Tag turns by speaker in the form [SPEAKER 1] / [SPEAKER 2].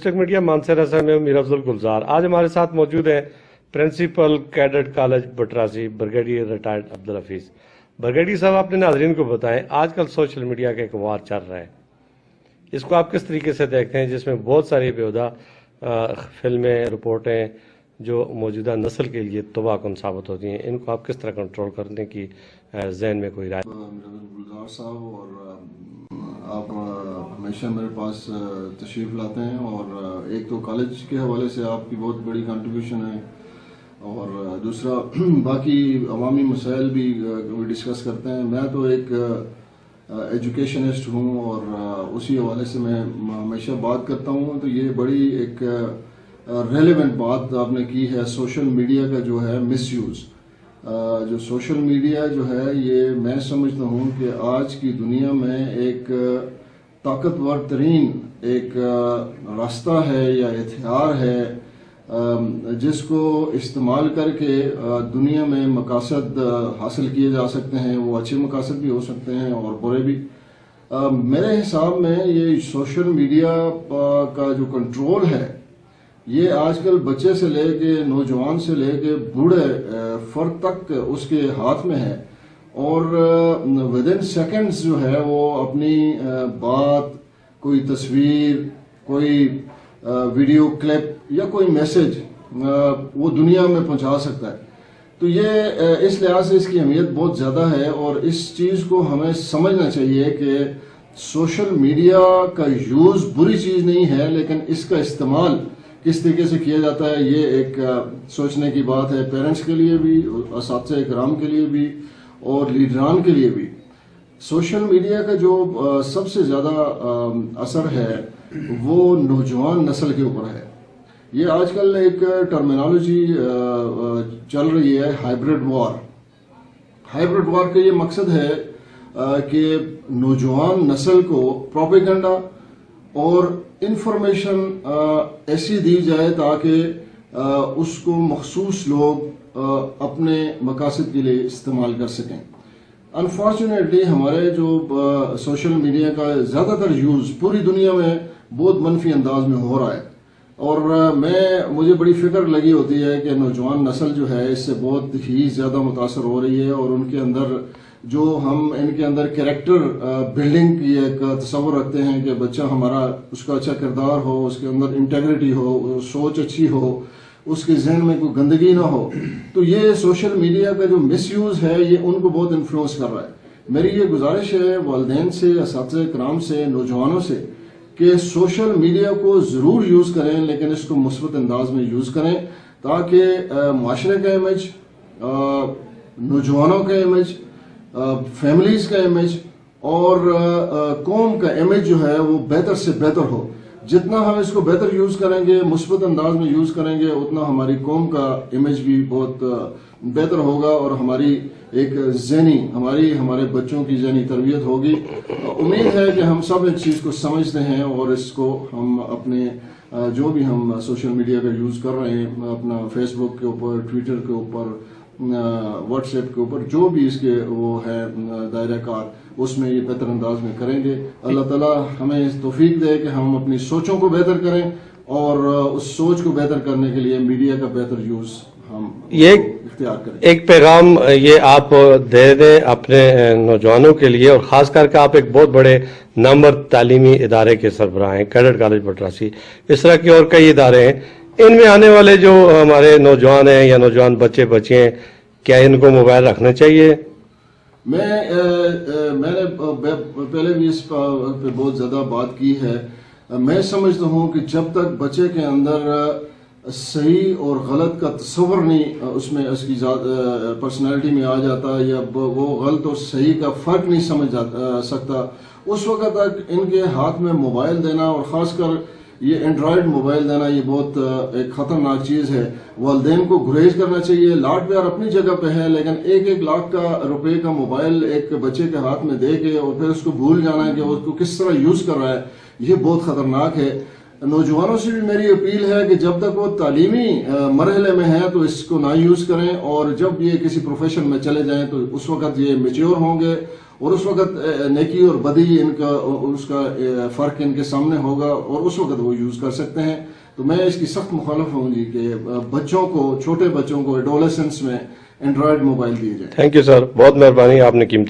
[SPEAKER 1] District media मानसरा से मैं मीर अफजल गुलजार। आज हमारे साथ मौजूद हैं principal cadet college Battrasi brigadier retired Abdul Hafeez. Brigadier साहब, अपने नाजरीन को बताएं, आजकल सोशल मीडिया का एक वार चल रहा है, इसको आप किस तरीके से देखते हैं, जिसमें बहुत सारी बेहुदा फिल्में, रिपोर्टें जो मौजूदा नस्ल के लिए तबाहकुन साबित होती हैं, इनको आप किस तरह कंट्रोल करने की जहन में कोई राय?
[SPEAKER 2] गुलजार साहब, और आप हमेशा मेरे पास तशरीफ़ लाते हैं, और एक तो कॉलेज के हवाले से आपकी बहुत बड़ी कंट्रीब्यूशन है, और दूसरा बाकी अवामी मसाइल भी डिस्कस करते हैं। मैं तो एक एजुकेशनिस्ट हूँ और उसी हवाले से मैं हमेशा बात करता हूँ। तो ये बड़ी एक रेलेवेंट बात आपने की है, सोशल मीडिया का जो है मिसयूज़। जो सोशल मीडिया जो है, ये मैं समझता हूँ कि आज की दुनिया में एक ताकतवर तरीन एक रास्ता है या हथियार है, जिसको इस्तेमाल करके दुनिया में मकासद हासिल किए जा सकते हैं। वो अच्छे मकासद भी हो सकते हैं और बुरे भी। मेरे हिसाब में ये सोशल मीडिया का जो कंट्रोल है, ये आजकल बच्चे से लेके नौजवान से लेके बूढ़े फर्द तक उसके हाथ में है, और विद इन सेकेंड्स जो है वो अपनी बात, कोई तस्वीर, कोई वीडियो क्लिप या कोई मैसेज वो दुनिया में पहुंचा सकता है। तो ये इस लिहाज से इसकी अहमियत बहुत ज़्यादा है, और इस चीज़ को हमें समझना चाहिए कि सोशल मीडिया का यूज़ बुरी चीज़ नहीं है, लेकिन इसका इस्तेमाल किस तरीके से किया जाता है, ये एक सोचने की बात है, पेरेंट्स के लिए भी, असातिज़ा इकराम के लिए भी, और लीडरान के लिए भी। सोशल मीडिया का जो सबसे ज़्यादा असर है वो नौजवान नस्ल के ऊपर है। ये आजकल एक टर्मिनोलॉजी चल रही है, हाइब्रिड वॉर। हाइब्रिड वॉर का ये मकसद है कि नौजवान नस्ल को प्रोपेगेंडा और इंफॉर्मेशन ऐसी दी जाए ताकि उसको मखसूस लोग अपने मकासद के लिए इस्तेमाल कर सकें। अनफॉर्चुनेटली हमारे जो सोशल मीडिया का ज़्यादातर यूज़ पूरी दुनिया में बहुत मनफी अंदाज में हो रहा है, और मुझे बड़ी फिक्र लगी होती है कि नौजवान नस्ल जो है इससे बहुत ही ज़्यादा मुतासर हो रही है, और उनके अंदर जो हम इनके अंदर कैरेक्टर बिल्डिंग की एक तस्वर रखते हैं कि बच्चा हमारा, उसका अच्छा किरदार हो, उसके अंदर इंटेग्रिटी हो, सोच अच्छी हो, उसके जहन में कोई गंदगी ना हो। तो ये सोशल मीडिया का जो मिसयूज़ है ये उनको बहुत इन्फ्लुएंस कर रहा है। मेरी ये गुजारिश है वालिदैन से, असातिज़ा इकराम से, नौजवानों से, कि सोशल मीडिया को ज़रूर यूज़ करें, लेकिन इसको मुस्बत अंदाज में यूज़ करें, ताकि माशरे का इमेज, नौजवानों का इमेज, फैमिलीज का इमेज और कौम का इमेज जो है वो बेहतर से बेहतर हो। जितना हम इसको बेहतर यूज़ करेंगे, मुस्बत अंदाज में यूज़ करेंगे, उतना हमारी कौम का इमेज भी बहुत बेहतर होगा, और हमारी एक ज़हनी, हमारे बच्चों की ज़हनी तरबियत होगी। उम्मीद है कि हम सब इस चीज़ को समझते हैं, और इसको हम अपने जो भी हम सोशल मीडिया का यूज़ कर रहे हैं, अपना फेसबुक के ऊपर, ट्विटर के ऊपर, व्हाट्सएप के ऊपर, जो भी इसके वो है दायरा कार, उसमें ये बेहतर अंदाज में करेंगे। अल्लाह ताला हमें तौफीक दे कि हम अपनी सोचों को बेहतर करें, और उस सोच को बेहतर करने के लिए मीडिया का बेहतर यूज़ हम
[SPEAKER 1] ये
[SPEAKER 2] इख्तियार करें।
[SPEAKER 1] एक पैगाम ये आप दे दें अपने नौजवानों के लिए, और ख़ास करके आप एक बहुत बड़े नंबर तालीमी इदारे के सरबराह हैं, कैडेट कॉलेज बटरासी, इस तरह के और कई इदारे हैं, इनमें आने वाले जो हमारे नौजवान हैं या नौजवान बच्चे हैं, क्या इनको मोबाइल रखना चाहिए?
[SPEAKER 2] मैंने पहले भी इस पे बहुत ज़्यादा बात की है। मैं समझता हूँ कि जब तक बच्चे के अंदर सही और गलत का तस्वर नहीं, उसमें उसकी पर्सनैलिटी में आ जाता, या वो गलत और सही का फ़र्क नहीं समझ सकता, उस वक्त तक इनके हाथ में मोबाइल देना, और ख़ासकर ये एंड्रॉयड मोबाइल देना, ये बहुत एक ख़तरनाक चीज़ है। वालिदैन को गुरेज करना चाहिए। लाड प्यार अपनी जगह पे है, लेकिन 1-1 लाख रुपए का मोबाइल एक बच्चे के हाथ में दे के और फिर उसको भूल जाना है कि वो उसको किस तरह यूज़ कर रहा है, ये बहुत ख़तरनाक है। नौजवानों से भी मेरी अपील है कि जब तक वो तालीमी मरहले में है तो इसको ना यूज़ करें, और जब ये किसी प्रोफेशन में चले जाएं तो उस वक्त ये मेच्योर होंगे اور اس وقت نیکی اور بدی ان کا اس کا فرق ان کے سامنے ہوگا اور اس وقت وہ یوز کر سکتے ہیں. تو میں اس کی سخت مخالف ہوں جی کہ بچوں کو، چھوٹے بچوں کو ایڈولسنس میں اینڈرائڈ موبائل دیے جائیں.
[SPEAKER 1] تھینک یو سر، بہت مہربانی، آپ نے قیمتی